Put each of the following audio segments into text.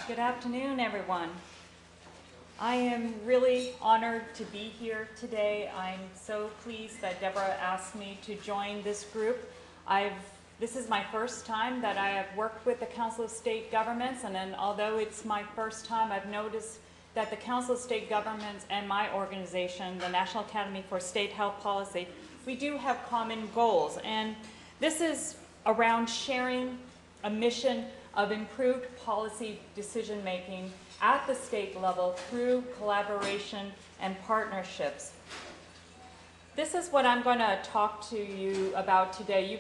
Good afternoon, everyone. I am really honored to be here today. I'm so pleased that Deborah asked me to join this group. This is my first time that I have worked with the Council of State Governments, and then although it's my first time, I've noticed that the Council of State Governments and my organization, the National Academy for State Health Policy, we do have common goals. And this is around sharing a mission of improved policy decision-making at the state level through collaboration and partnerships. This is what I'm going to talk to you about today.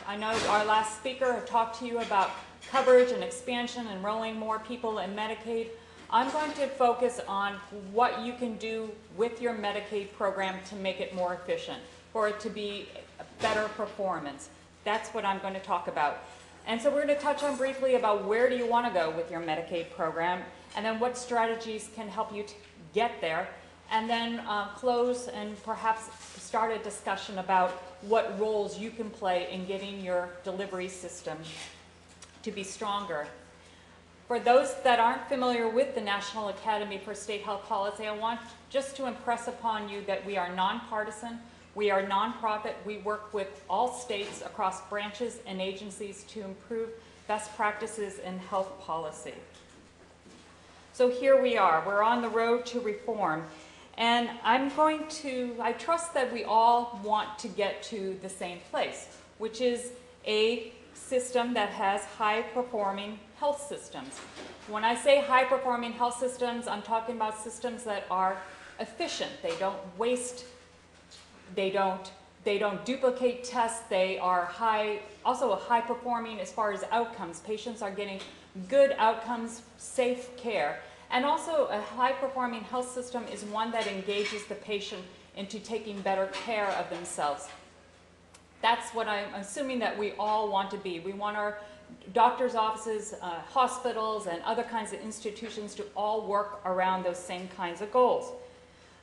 I know our last speaker talked to you about coverage and expansion, enrolling more people in Medicaid. I'm going to focus on what you can do with your Medicaid program to make it more efficient, for it to be a better performance. That's what I'm going to talk about. And so we're going to touch on briefly about where do you want to go with your Medicaid program, and then what strategies can help you get there, and then close and perhaps start a discussion about what roles you can play in getting your delivery system to be stronger. For those that aren't familiar with the National Academy for State Health Policy, I want just to impress upon you that we are nonpartisan. We are nonprofit. We work with all states across branches and agencies to improve best practices in health policy. So here we are. We're on the road to reform. And I trust that we all want to get to the same place, which is a system that has high-performing health systems. When I say high-performing health systems, I'm talking about systems that are efficient. They don't waste. They don't duplicate tests. They are also high performing as far as outcomes. Patients are getting good outcomes, safe care. And also a high performing health system is one that engages the patient into taking better care of themselves. That's what I'm assuming that we all want to be. We want our doctors' offices, hospitals, and other kinds of institutions to all work around those same kinds of goals.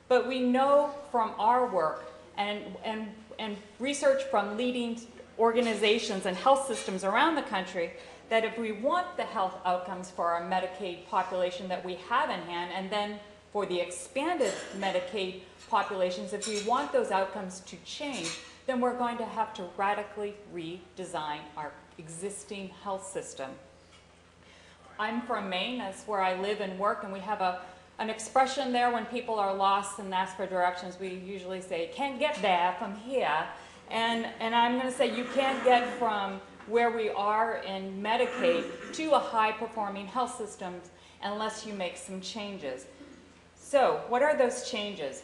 But we know from our work and research from leading organizations and health systems around the country that if we want the health outcomes for our Medicaid population that we have in hand, and then for the expanded Medicaid populations, if we want those outcomes to change, then we're going to have to radically redesign our existing health system. I'm from Maine. That's where I live and work, and we have an expression there when people are lost and ask for directions. We usually say, can't get there from here. And I'm going to say you can't get from where we are in Medicaid to a high-performing health system unless you make some changes. So what are those changes?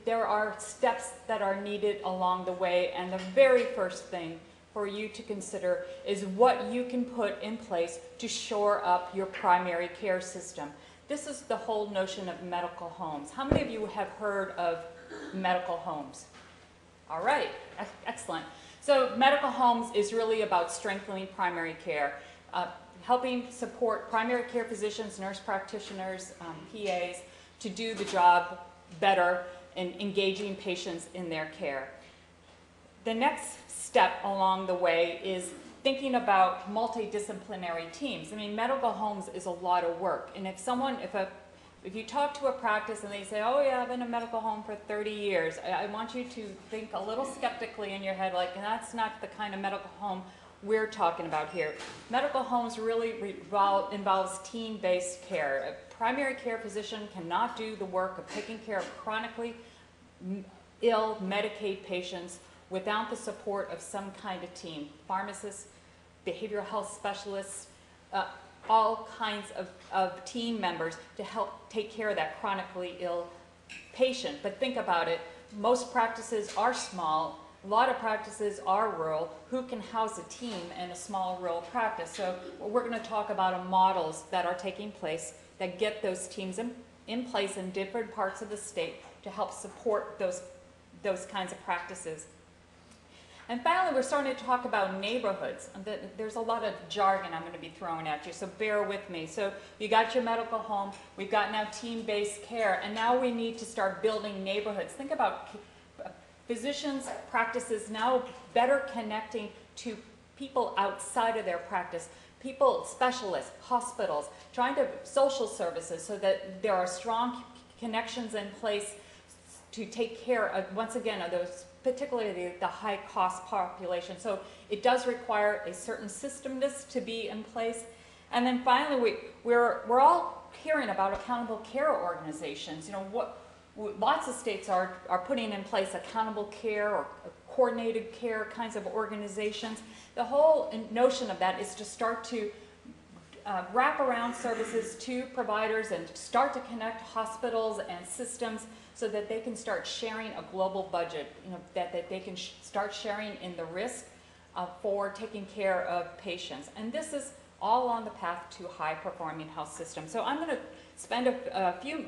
There are steps that are needed along the way, and the very first thing for you to consider is what you can put in place to shore up your primary care system. This is the whole notion of medical homes. How many of you have heard of medical homes? All right, excellent. So medical homes is really about strengthening primary care, helping support primary care physicians, nurse practitioners, PAs to do the job better and engaging patients in their care. The next step along the way is thinking about multidisciplinary teams. I mean, medical homes is a lot of work. And if you talk to a practice and they say, oh yeah, I've been in a medical home for 30 years, I want you to think a little skeptically in your head, like, that's not the kind of medical home we're talking about here. Medical homes really involves team-based care. A primary care physician cannot do the work of taking care of chronically ill Medicaid patients without the support of some kind of team. Pharmacists, behavioral health specialists, all kinds of team members to help take care of that chronically ill patient. But think about it, most practices are small, a lot of practices are rural. Who can house a team in a small rural practice? So we're going to talk about models that are taking place that get those teams in place in different parts of the state to help support those kinds of practices. And finally, we're starting to talk about neighborhoods. There's a lot of jargon I'm going to be throwing at you, so bear with me. So you got your medical home, we've got now team-based care, and now we need to start building neighborhoods. Think about physicians' practices now better connecting to people outside of their practice, people, specialists, hospitals, social services, so that there are strong connections in place to take care of, once again, of those, particularly the high cost population. So it does require a certain systemness to be in place. And then finally, we're all hearing about accountable care organizations. You know, lots of states are putting in place accountable care or coordinated care kinds of organizations. The whole notion of that is to start to wrap around services to providers and start to connect hospitals and systems so that they can start sharing a global budget, you know, that they can start sharing in the risk for taking care of patients. And this is all on the path to high-performing health systems. So I'm going to spend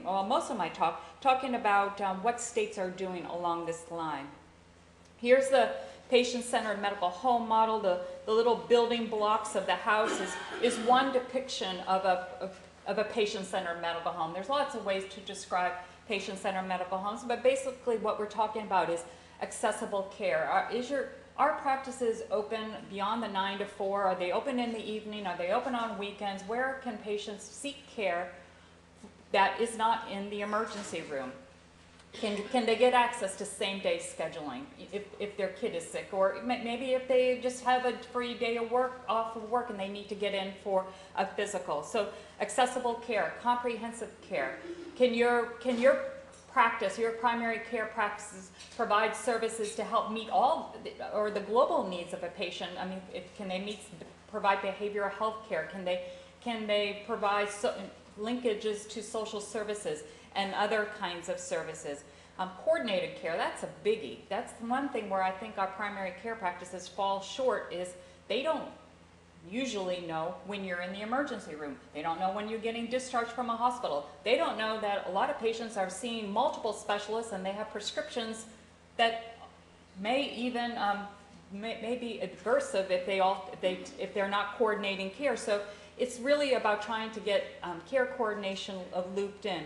most of my talk talking about what states are doing along this line. Here's the patient-centered medical home model. The little building blocks of the house is one depiction of a patient-centered medical home. There's lots of ways to describe patient-centered medical homes, but basically what we're talking about is accessible care. Are practices open beyond the 9 to 4? Are they open in the evening? Are they open on weekends? Where can patients seek care that is not in the emergency room? Can they get access to same-day scheduling if their kid is sick? Or maybe if they just have a free day of off of work and they need to get in for a physical. So accessible care, comprehensive care. Can your practice, your primary care practices, provide services to help meet all or the global needs of a patient? I mean, can they provide behavioral health care? Can they provide linkages to social services and other kinds of services? Coordinated care, that's a biggie. That's the one thing where I think our primary care practices fall short, is they don't usually know when you're in the emergency room. They don't know when you're getting discharged from a hospital. They don't know that a lot of patients are seeing multiple specialists and they have prescriptions that may even may be adversive if they're not coordinating care. So it's really about trying to get care coordination looped in.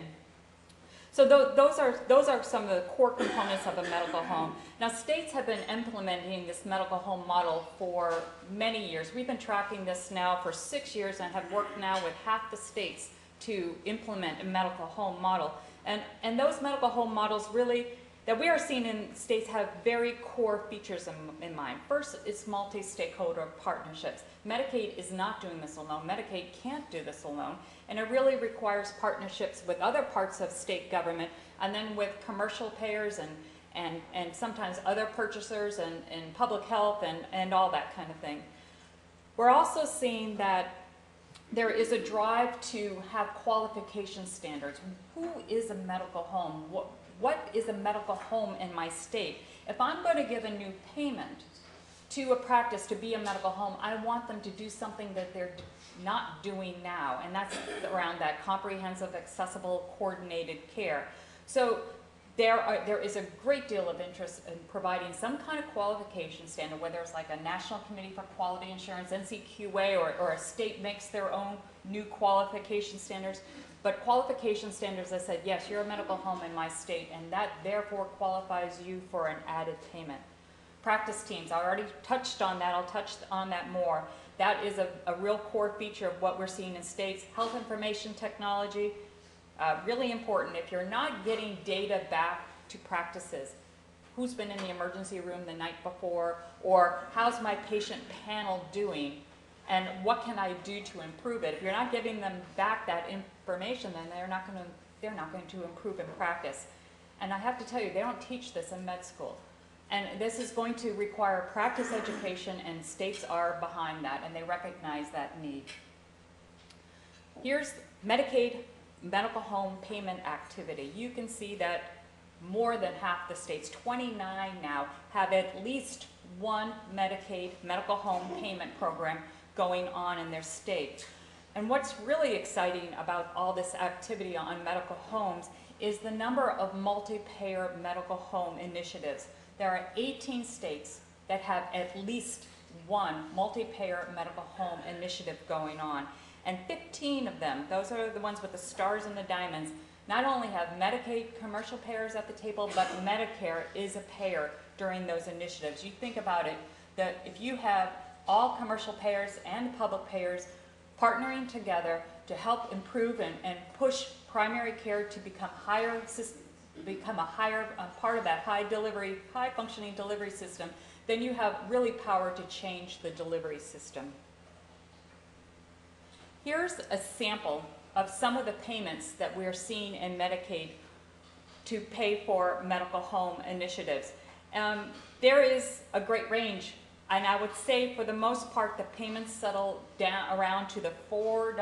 So those are some of the core components of a medical home. Now, states have been implementing this medical home model for many years. We've been tracking this now for 6 years and have worked now with half the states to implement a medical home model. And those medical home models really that we are seeing in states have very core features in mind. First, it's multi-stakeholder partnerships. Medicaid is not doing this alone. Medicaid can't do this alone. And it really requires partnerships with other parts of state government, and then with commercial payers and sometimes other purchasers and public health and all that kind of thing. We're also seeing that there is a drive to have qualification standards. Who is a medical home? What is a medical home in my state? If I'm going to give a new payment to a practice to be a medical home, I want them to do something that they're not doing now, and that's around that comprehensive, accessible, coordinated care. So there is a great deal of interest in providing some kind of qualification standard, whether it's like a National Committee for Quality Assurance, NCQA, or a state makes their own new qualification standards. But qualification standards that said, yes, you're a medical home in my state, and that therefore qualifies you for an added payment. Practice teams, I already touched on that. I'll touch on that more. That is a real core feature of what we're seeing in states. Health information technology, really important. If you're not getting data back to practices, who's been in the emergency room the night before, or how's my patient panel doing, and what can I do to improve it? If you're not giving them back that information, then they're not going to improve in practice. And I have to tell you, they don't teach this in med school. And this is going to require practice education, and states are behind that, and they recognize that need. Here's Medicaid medical home payment activity. You can see that more than half the states, 29 now, have at least one Medicaid medical home payment program going on in their state. And what's really exciting about all this activity on medical homes is the number of multi-payer medical home initiatives. There are 18 states that have at least one multi-payer medical home initiative going on. And 15 of them, those are the ones with the stars and the diamonds, not only have Medicaid commercial payers at the table, but Medicare is a payer during those initiatives. You think about it, that if you have all commercial payers and public payers partnering together to help improve and push primary care to become a higher part of that high functioning delivery system, then you have really power to change the delivery system. Here's a sample of some of the payments that we're seeing in Medicaid to pay for medical home initiatives. There is a great range, and I would say for the most part the payments settle down around to the $4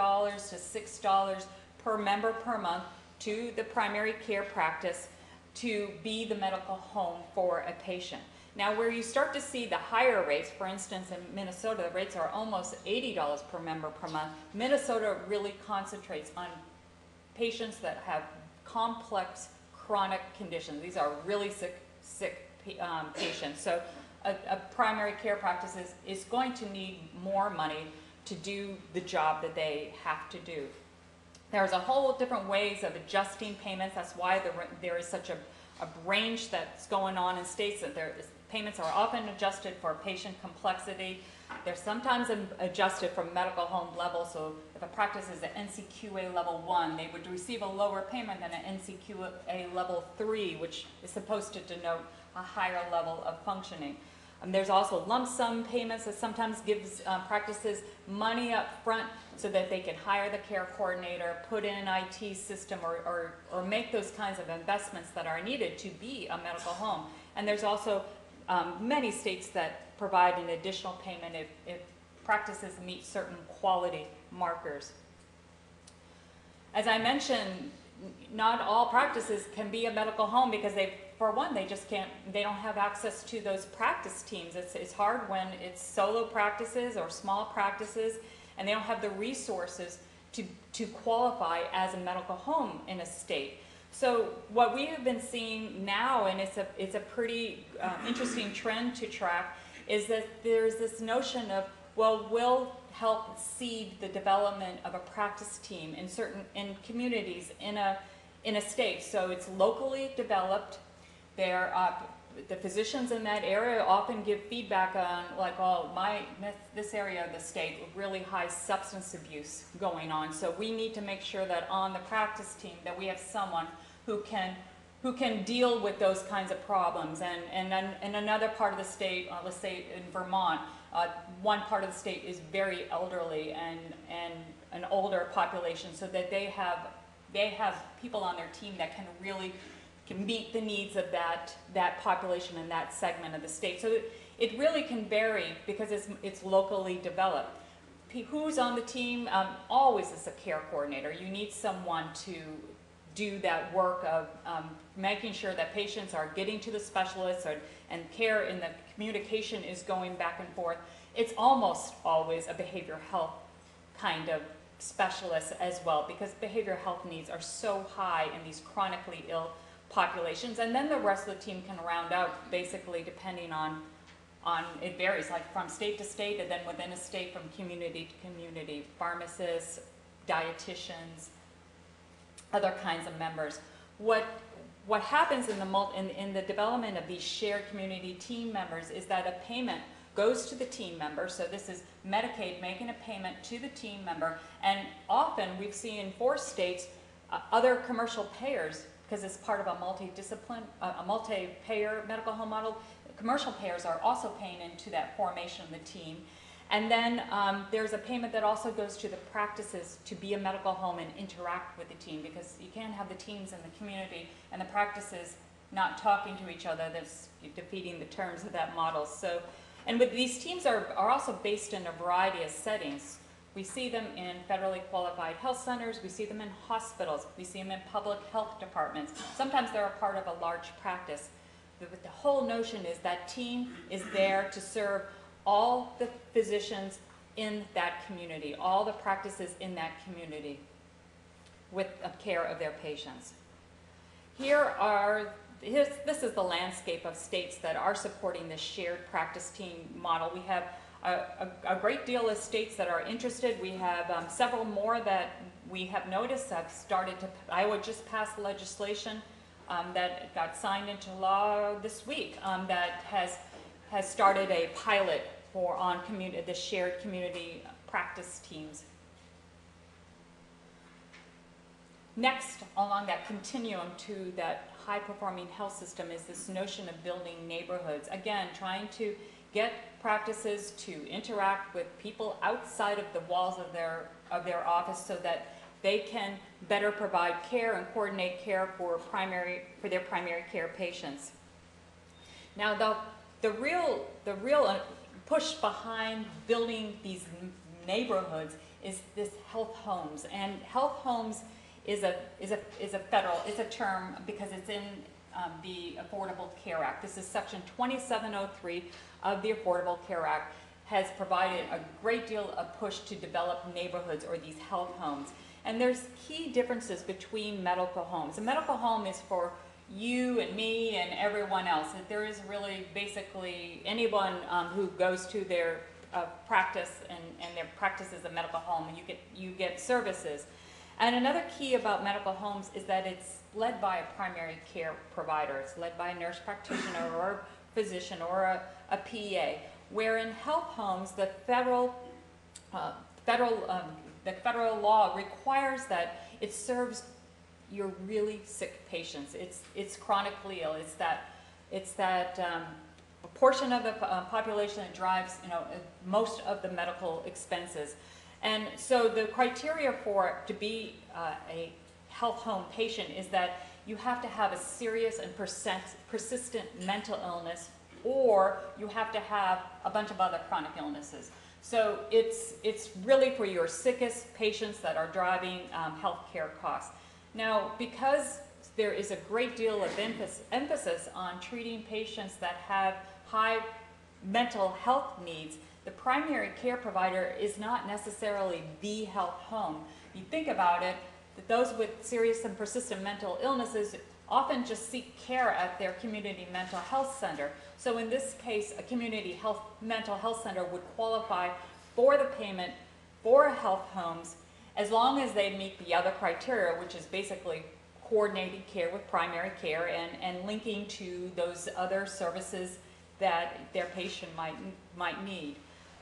to $6 per member per month to the primary care practice to be the medical home for a patient. Now, where you start to see the higher rates, for instance, in Minnesota, the rates are almost $80 per member per month. Minnesota really concentrates on patients that have complex chronic conditions. These are really sick patients. So a primary care practice is going to need more money to do the job that they have to do. There's a whole different ways of adjusting payments. That's why there is such a range that's going on in states, that payments are often adjusted for patient complexity. They're sometimes adjusted from medical home level. So if a practice is at NCQA level 1, they would receive a lower payment than an NCQA level 3, which is supposed to denote a higher level of functioning. There's also lump sum payments that sometimes gives practices money up front so that they can hire the care coordinator, put in an IT system, or make those kinds of investments that are needed to be a medical home. And there's also many states that provide an additional payment if practices meet certain quality markers. As I mentioned, not all practices can be a medical home because for one, they don't have access to those practice teams. It's hard when it's solo practices or small practices, and they don't have the resources to qualify as a medical home in a state. So what we have been seeing now, and it's a pretty interesting trend to track, is that there's this notion of, well, we'll help seed the development of a practice team in communities in a state. So it's locally developed. The physicians in that area often give feedback on, like, oh, this area of the state, really high substance abuse going on. So we need to make sure that on the practice team that we have someone who can deal with those kinds of problems. And then in another part of the state, let's say in Vermont, one part of the state is very elderly and an older population, so that they have people on their team that can meet the needs of that population in that segment of the state. So it really can vary because it's locally developed. Who's on the team? Always is a care coordinator. You need someone to do that work of making sure that patients are getting to the specialists and care in the communication is going back and forth. It's almost always a behavioral health kind of specialist as well, because behavioral health needs are so high in these chronically ill populations. And then the rest of the team can round out basically depending on it varies, like from state to state, and then within a state from community to community, pharmacists, dietitians, other kinds of members. What happens in the development of these shared community team members is that a payment goes to the team member. So this is Medicaid making a payment to the team member, and often we've seen in 4 states other commercial payers, because it's part of a multi-payer medical home model. Commercial payers are also paying into that formation of the team. And then there's a payment that also goes to the practices to be a medical home and interact with the team, because you can't have the teams in the community and the practices not talking to each other. That's defeating the terms of that model. So, and with these teams are also based in a variety of settings. We see them in federally qualified health centers, we see them in hospitals, we see them in public health departments. Sometimes they're a part of a large practice. But the whole notion is that team is there to serve all the physicians in that community, all the practices in that community with the care of their patients. This is the landscape of states that are supporting this shared practice team model. We have a great deal of states that are interested. We have several more that we have noticed have started to, Iowa just passed legislation that got signed into law this week that has started a pilot on the shared community practice teams. Next, along that continuum to that high-performing health system is this notion of building neighborhoods. Again, trying to get practices to interact with people outside of the walls of their office so that they can better provide care and coordinate care for their primary care patients. Now, the real push behind building these neighborhoods is this health homes, and health homes is a term because it's in the Affordable Care Act. This is Section 2703 of the Affordable Care Act, has provided a great deal of push to develop neighborhoods or these health homes. And there's key differences between medical homes. A medical home is for you and me and everyone else. There is really basically anyone who goes to their practice and their practice is a medical home, and you get services. And another key about medical homes is that it's led by a primary care provider. It's led by a nurse practitioner or a physician or a PA. Where in health homes, the federal law requires that it serves your really sick patients. It's chronically ill. It's that portion of the population that drives most of the medical expenses. And so the criteria for it to be a health home patient is that you have to have a serious and persistent mental illness, or you have to have a bunch of other chronic illnesses. So it's really for your sickest patients that are driving healthcare costs. Now, because there is a great deal of emphasis on treating patients that have high mental health needs, the primary care provider is not necessarily the health home. You think about it, that those with serious and persistent mental illnesses often just seek care at their community mental health center. So in this case, a community mental health center would qualify for the payment for health homes as long as they meet the other criteria, which is basically coordinated care with primary care and linking to those other services that their patient might need.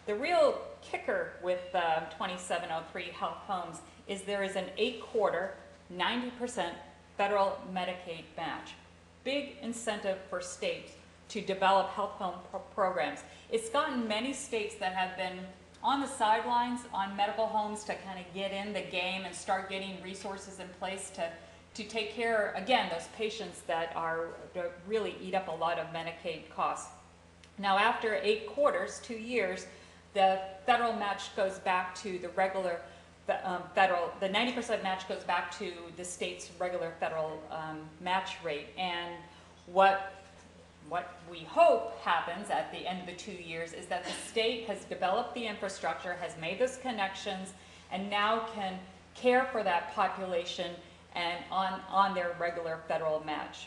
The real kicker with 2703 health homes is there is an 8-quarter, 90% federal Medicaid match. Big incentive for states to develop health home programs. It's gotten many states that have been on the sidelines on medical homes to kind of get in the game and start getting resources in place to take care, again, those patients that really eat up a lot of Medicaid costs. Now, after 8 quarters, 2 years, the federal match goes back to the regular the 90% match goes back to the state's regular federal match rate. And what we hope happens at the end of the 2 years is that the state has developed the infrastructure, has made those connections, and now can care for that population and on their regular federal match.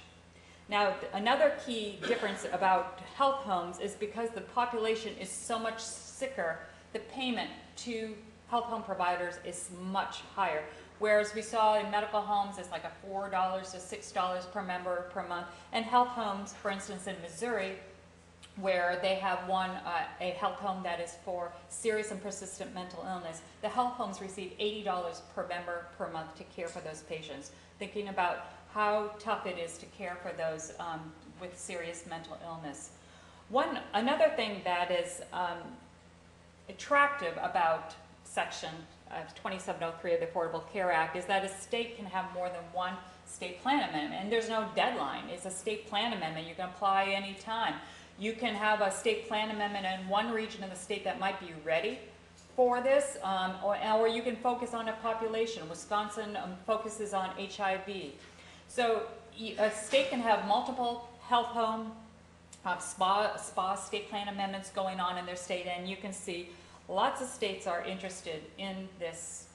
Now, another key difference about health homes is because the population is so much sicker, the payment to health home providers is much higher. Whereas we saw in medical homes, it's like a $4 to $6 per member per month. And health homes, for instance, in Missouri, where they have a health home that is for serious and persistent mental illness, the health homes receive $80 per member per month to care for those patients, thinking about how tough it is to care for those with serious mental illness. Another thing that is attractive about Section 2703 of the Affordable Care Act is that a state can have more than one state plan amendment, and there's no deadline. It's a state plan amendment. You can apply any time. You can have a state plan amendment in one region of the state that might be ready for this, or you can focus on a population. Wisconsin focuses on HIV. So a state can have multiple health home, spa state plan amendments going on in their state, and you can see lots of states are interested in this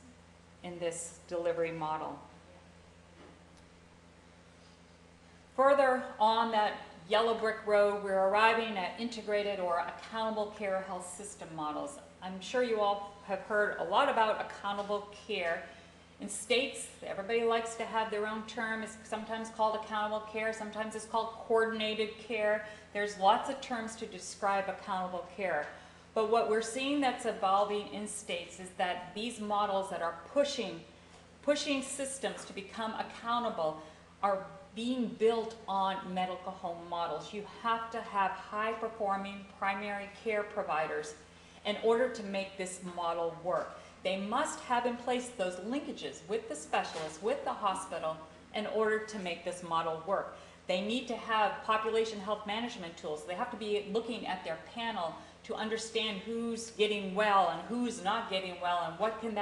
delivery model. Further on that yellow brick road, we're arriving at integrated or accountable care health system models. I'm sure you all have heard a lot about accountable care. In states, everybody likes to have their own term. It's sometimes called accountable care, sometimes it's called coordinated care. There's lots of terms to describe accountable care. But what we're seeing that's evolving in states is that these models that are pushing pushing systems to become accountable are being built on medical home models. You have to have high-performing primary care providers in order to make this model work. They must have in place those linkages with the specialists, with the hospital, in order to make this model work. They need to have population health management tools. They have to be looking at their panel to understand who's getting well and who's not getting well, and what can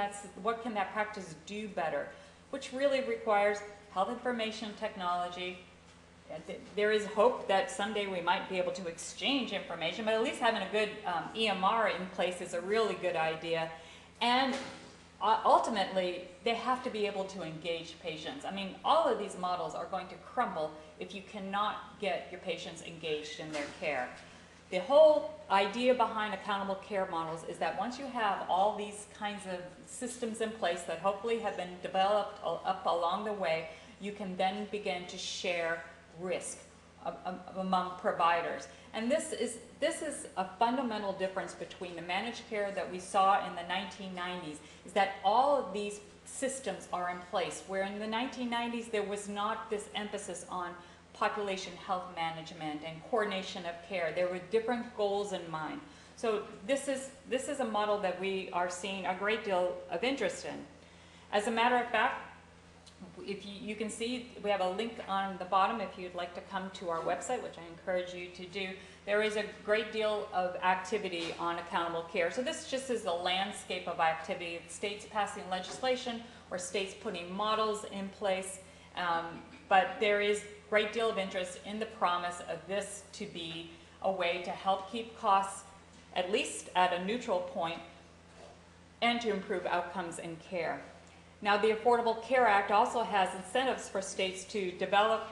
that practice do better, which really requires health information technology. There is hope that someday we might be able to exchange information, but at least having a good EMR in place is a really good idea. And ultimately, they have to be able to engage patients. I mean, all of these models are going to crumble if you cannot get your patients engaged in their care. The whole idea behind accountable care models is that once you have all these kinds of systems in place that hopefully have been developed up along the way, you can then begin to share risk among providers. And this is a fundamental difference between the managed care that we saw in the 1990s, is that all of these systems are in place, where in the 1990s there was not this emphasis on population health management and coordination of care. There were different goals in mind. So this is a model that we are seeing a great deal of interest in. As a matter of fact, if you can see, we have a link on the bottom if you'd like to come to our website, which I encourage you to do. There is a great deal of activity on accountable care. So this just is the landscape of activity. States passing legislation or states putting models in place. But there is a great deal of interest in the promise of this to be a way to help keep costs at least at a neutral point and to improve outcomes in care. Now, the Affordable Care Act also has incentives for states to develop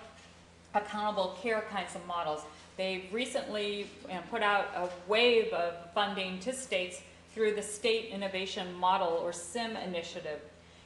accountable care kinds of models. They've recently put out a wave of funding to states through the State Innovation Model, or SIM initiative.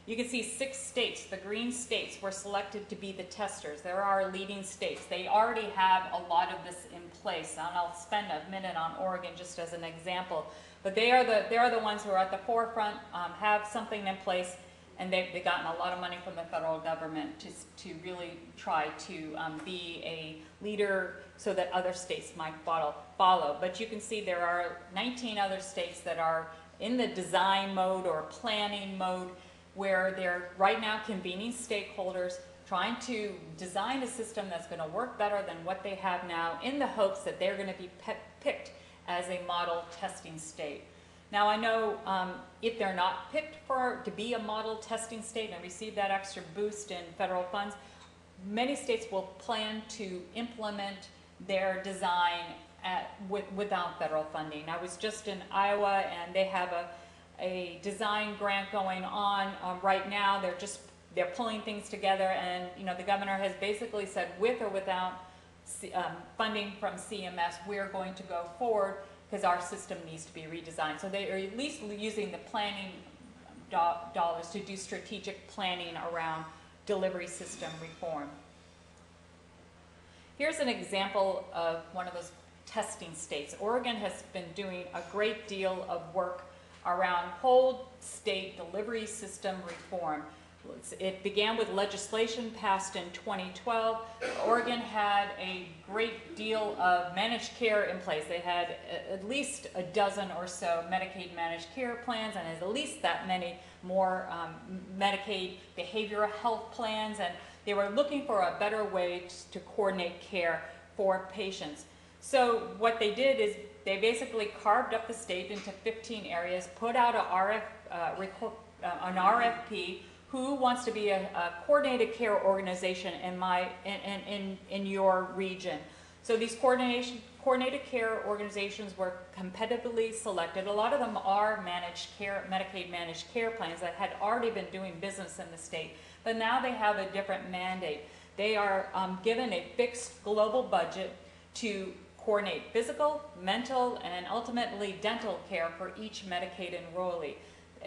You can see 6 states, the green states, were selected to be the testers. There are leading states. They already have a lot of this in place, and I'll spend a minute on Oregon just as an example. But they are the ones who are at the forefront, have something in place, and they've gotten a lot of money from the federal government to really try to be a leader so that other states might follow. But you can see there are 19 other states that are in the design mode or planning mode, where they're right now convening stakeholders, trying to design a system that's going to work better than what they have now, in the hopes that they're going to be picked as a model testing state. Now, I know if they're not picked to be a model testing state and receive that extra boost in federal funds, many states will plan to implement their design without federal funding. I was just in Iowa, and they have a design grant going on right now. They're pulling things together, and the governor has basically said, with or without funding from CMS, we're going to go forward because our system needs to be redesigned. So they are at least using the planning dollars to do strategic planning around delivery system reform. Here's an example of one of those testing states. Oregon has been doing a great deal of work around whole state delivery system reform. It began with legislation passed in 2012. Oregon had a great deal of managed care in place. They had at least a dozen or so Medicaid managed care plans, and at least that many more Medicaid behavioral health plans, and they were looking for a better way to coordinate care for patients. So what they did is they basically carved up the state into 15 areas, put out an RFP. Who wants to be a coordinated care organization in your region? So these coordinated care organizations were competitively selected. A lot of them are managed care, Medicaid managed care plans that had already been doing business in the state, but now they have a different mandate. They are given a fixed global budget to coordinate physical, mental, and ultimately dental care for each Medicaid enrollee.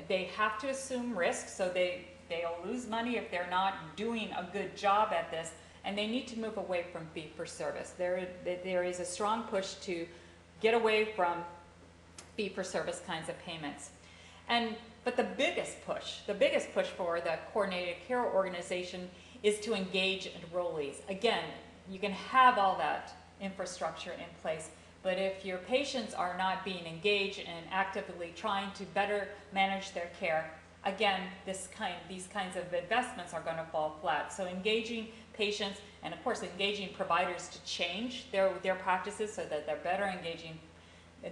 They have to assume risk, so they'll lose money if they're not doing a good job at this, and they need to move away from fee-for-service. There is a strong push to get away from fee-for-service kinds of payments. And But the biggest push for the coordinated care organization is to engage enrollees. Again, you can have all that infrastructure in place, but if your patients are not being engaged and actively trying to better manage their care, again, these kinds of investments are going to fall flat. So engaging patients and of course engaging providers to change their practices so that they're better engaging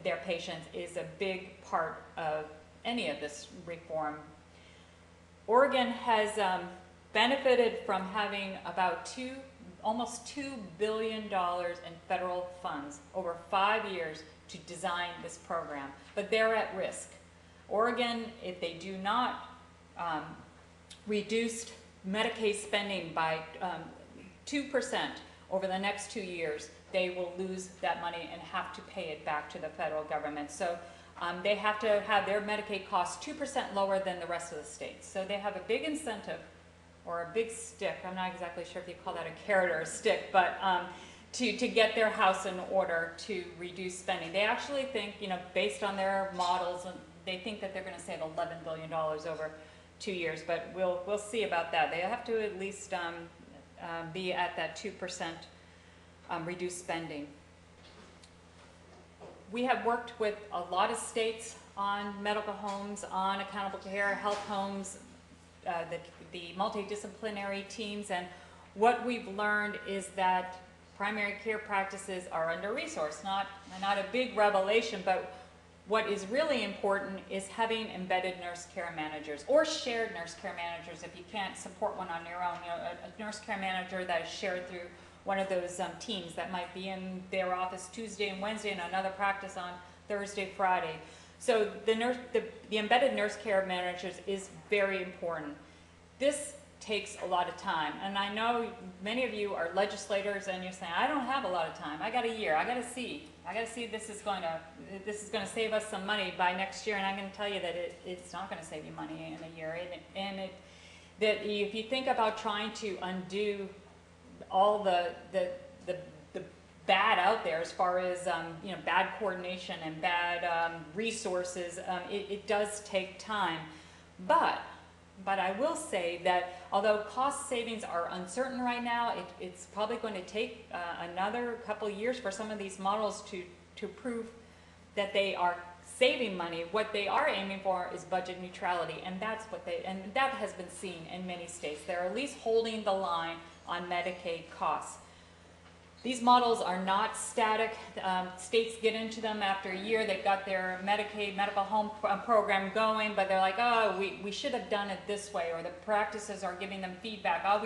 their patients is a big part of any of this reform. Oregon has benefited from having about almost $2 billion in federal funds over 5 years to design this program, but they're at risk. Oregon, if they do not reduce Medicaid spending by 2% over the next 2 years, they will lose that money and have to pay it back to the federal government. So they have to have their Medicaid costs 2% lower than the rest of the states. So they have a big incentive, or a big stick, I'm not exactly sure if you call that a carrot or a stick, but to get their house in order to reduce spending. They actually think, based on their models, they think that they're going to save $11 billion over 2 years, but we'll see about that. They have to at least be at that 2% reduced spending. We have worked with a lot of states on medical homes, on accountable care, health homes, the multidisciplinary teams, and what we've learned is that primary care practices are under-resourced. Not a big revelation, but what is really important is having embedded nurse care managers or shared nurse care managers if you can't support one on your own. A nurse care manager that is shared through one of those teams that might be in their office Tuesday and Wednesday and another practice on Thursday, Friday. So the embedded nurse care managers is very important. This takes a lot of time, and I know many of you are legislators and you're saying, I don't have a lot of time, I got a year, I got to see this is going to save us some money by next year, and I'm going to tell you that it's not going to save you money in a year, that if you think about trying to undo all the bad out there as far as bad coordination and bad resources, it does take time, but I will say that although cost savings are uncertain right now, it's probably going to take another couple of years for some of these models to prove that they are saving money. What they are aiming for is budget neutrality, and that has been seen in many states. They're at least holding the line on Medicaid costs. These models are not static. States get into them after a year. They've got their Medicaid medical home program going, but they're like, oh, we should have done it this way, or the practices are giving them feedback. Oh,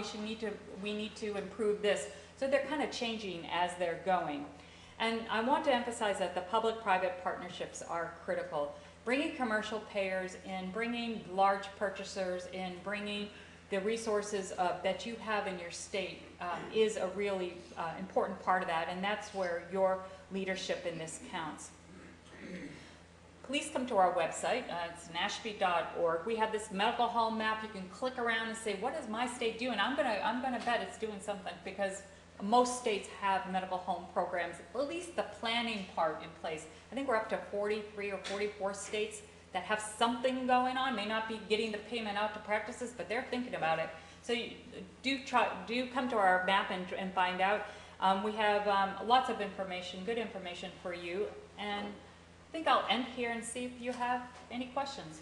we need to improve this. So they're kind of changing as they're going. And I want to emphasize that the public-private partnerships are critical. Bringing commercial payers in, bringing large purchasers in, bringing the resources that you have in your state is a really important part of that, and that's where your leadership in this counts. Please come to our website. It's nashby.org. We have this medical home map. You can click around and say, what is my state doing? I'm gonna bet it's doing something, because most states have medical home programs, at least the planning part in place. I think we're up to 43 or 44 states that have something going on, may not be getting the payment out to practices, but they're thinking about it. So do come to our map and find out. We have lots of information, good information for you, and I think I'll end here and see if you have any questions.